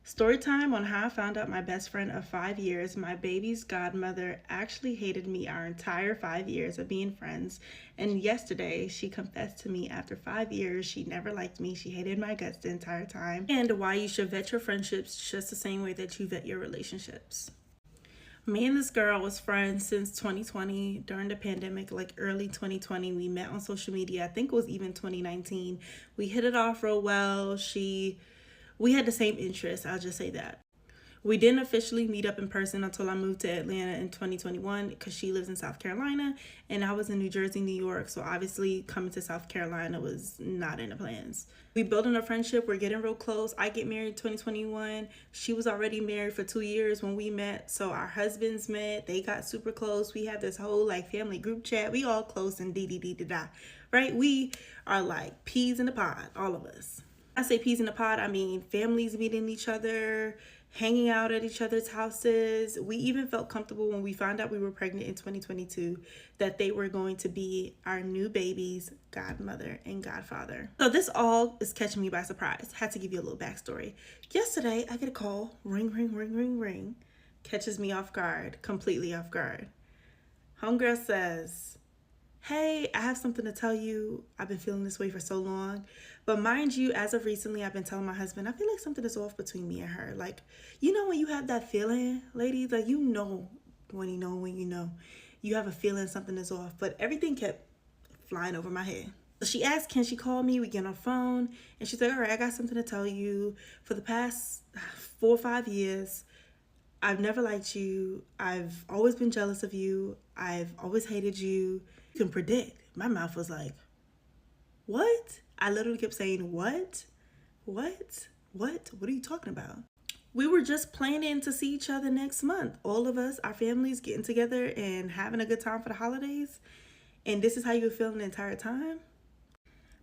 Story time on how I found out my best friend of 5 years, my baby's godmother, actually hated me our entire 5 years of being friends. And yesterday, she confessed to me after 5 years she never liked me, she hated my guts the entire time, and why you should vet your friendships just the same way that you vet your relationships. Me and this girl was friends since 2020 during the pandemic, like early 2020. We met on social media. I think it was even 2019. We hit it off real well. We had the same interests, I'll just say that. We didn't officially meet up in person until I moved to Atlanta in 2021 because she lives in South Carolina and I was in New Jersey, New York. So obviously coming to South Carolina was not in the plans. We building a friendship. We're getting real close. I get married in 2021. She was already married for 2 years when we met. So our husbands met. They got super close. We have this whole like family group chat. We all close and da. Right? We are like peas in the pod, all of us. I say peas in the pod, I mean families meeting each other, hanging out at each other's houses. We even felt comfortable when we found out we were pregnant in 2022 that they were going to be our new baby's godmother and godfather. So this all is catching me by surprise. Had to give you a little backstory. Yesterday, I get a call, ring, ring, ring, ring, ring. Catches me off guard, completely off guard. Homegirl says, hey, I have something to tell you. I've been feeling this way for so long. But mind you, as of recently, I've been telling my husband, I feel like something is off between me and her. Like, you know when you have that feeling, ladies? Like, you know when you know. You have a feeling something is off. But everything kept flying over my head. So she asked, can she call me? We get on the phone. And she's like, all right, I got something to tell you. For the past 4 or 5 years, I've never liked you. I've always been jealous of you. I've always hated you. You can predict. My mouth was like, what? I literally kept saying, what? What? What are you talking about? We were just planning to see each other next month. All of us, our families getting together and having a good time for the holidays. And this is how you were feeling the entire time?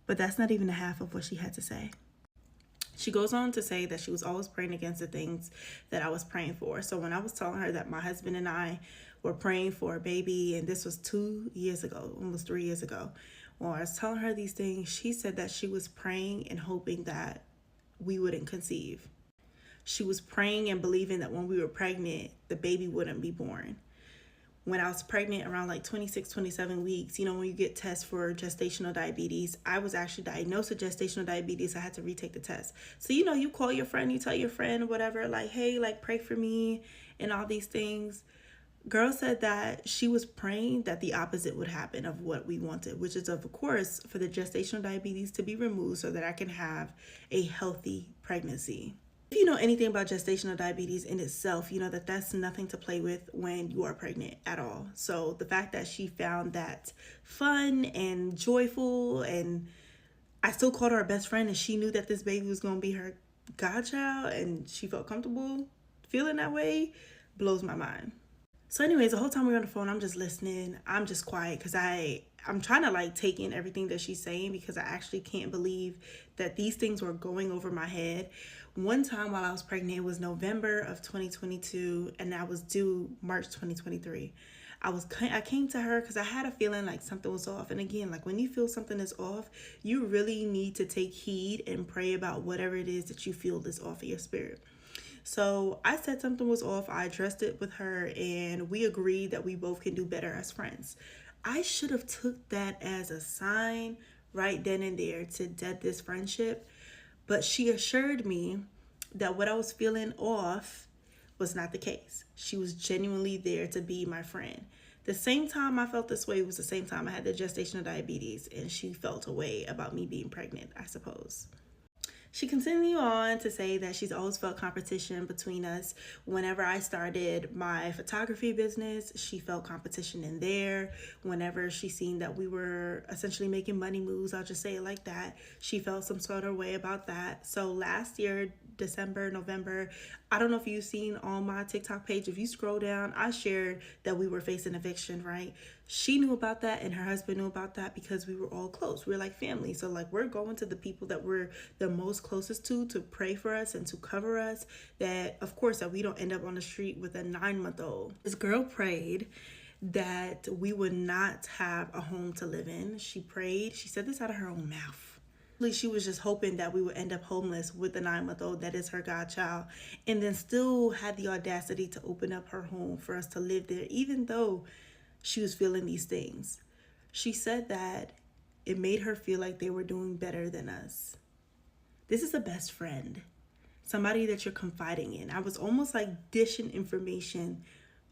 But that's not even the half of what she had to say. She goes on to say that she was always praying against the things that I was praying for. So when I was telling her that my husband and I were praying for a baby, and this was 2 years ago, almost 3 years ago, when I was telling her these things, she said that she was praying and hoping that we wouldn't conceive. She was praying and believing that when we were pregnant, the baby wouldn't be born. When I was pregnant around like 26, 27 weeks, you know, when you get tests for gestational diabetes, I was actually diagnosed with gestational diabetes. I had to retake the test. So, you know, you call your friend, you tell your friend, whatever, like, hey, like, pray for me and all these things. Girl said that she was praying that the opposite would happen of what we wanted, which is, of course, for the gestational diabetes to be removed so that I can have a healthy pregnancy. If you know anything about gestational diabetes in itself, you know that that's nothing to play with when you are pregnant at all. So the fact that she found that fun and joyful, and I still called her her best friend, and she knew that this baby was going to be her godchild, and she felt comfortable feeling that way, blows my mind. So anyways, the whole time we were on the phone, I'm just listening. I'm just quiet because I'm trying to like take in everything that she's saying because I actually can't believe that these things were going over my head. One time while I was pregnant, it was November of 2022 and I was due March 2023. I came to her because I had a feeling like something was off. And again, like when you feel something is off, you really need to take heed and pray about whatever it is that you feel is off of your spirit. So I said something was off. I addressed it with her and we agreed that we both can do better as friends. I should have took that as a sign right then and there to dead this friendship. But she assured me that what I was feeling off was not the case. She was genuinely there to be my friend. The same time I felt this way was the same time I had the gestational diabetes and she felt a way about me being pregnant, I suppose. She continued on to say that she's always felt competition between us. Whenever I started my photography business, she felt competition in there. Whenever she seen that we were essentially making money moves, I'll just say it like that, she felt some sort of way about that. So last year, December, November, I don't know if you've seen on my TikTok page, if you scroll down, I shared that we were facing eviction, right? She knew about that and her husband knew about that because we were all close. We're like family. So like we're going to the people that we're the most closest to pray for us and to cover us, that of course that we don't end up on the street with a 9-month-old. This girl prayed that we would not have a home to live in. She prayed, she said this out of her own mouth. She was just hoping that we would end up homeless with the 9-month-old that is her godchild, and then still had the audacity to open up her home for us to live there, even though she was feeling these things. She said that it made her feel like they were doing better than us. This is a best friend, somebody that you're confiding in. I was almost like dishing information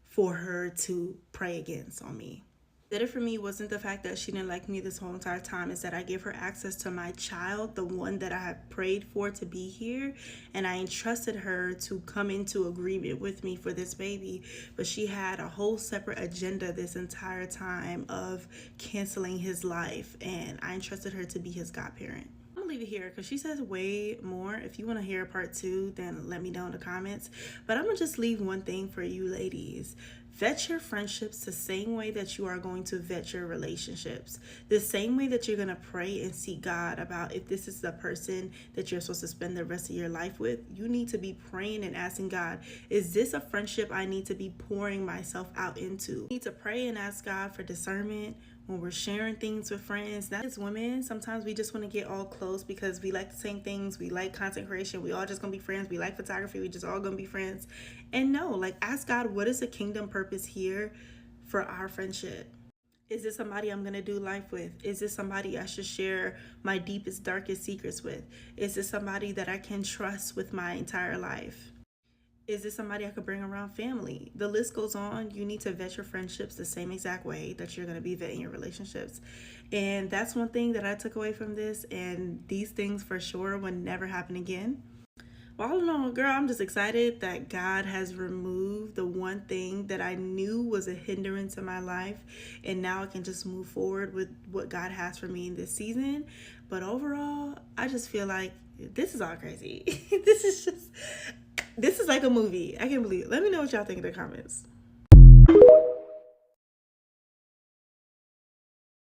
for her to pray against on me. Did it for me wasn't the fact that she didn't like me this whole entire time. It's that I gave her access to my child, the one that I have prayed for to be here, and I entrusted her to come into agreement with me for this baby. But she had a whole separate agenda this entire time of canceling his life, and I entrusted her to be his godparent. I'm gonna leave it here because she says way more. If you want to hear part 2, then let me know in the comments. But I'm gonna just leave one thing for you ladies. Vet your friendships the same way that you are going to vet your relationships. The same way that you're going to pray and seek God about if this is the person that you're supposed to spend the rest of your life with. You need to be praying and asking God, is this a friendship I need to be pouring myself out into? You need to pray and ask God for discernment when we're sharing things with friends. Not as women, sometimes we just want to get all close because we like the same things. We like content creation. We all just gonna be friends. We like photography. We just all gonna be friends. And no, like, ask God, what is the kingdom purpose here for our friendship? Is this somebody I'm gonna do life with? Is this somebody I should share my deepest, darkest secrets with? Is this somebody that I can trust with my entire life? Is this somebody I could bring around family? The list goes on. You need to vet your friendships the same exact way that you're going to be vetting your relationships. And that's one thing that I took away from this. And these things for sure will never happen again. Well, all in all, girl, I'm just excited that God has removed the one thing that I knew was a hindrance in my life. And now I can just move forward with what God has for me in this season. But overall, I just feel like this is all crazy. This is like a movie. I can't believe it. Let me know what y'all think in the comments.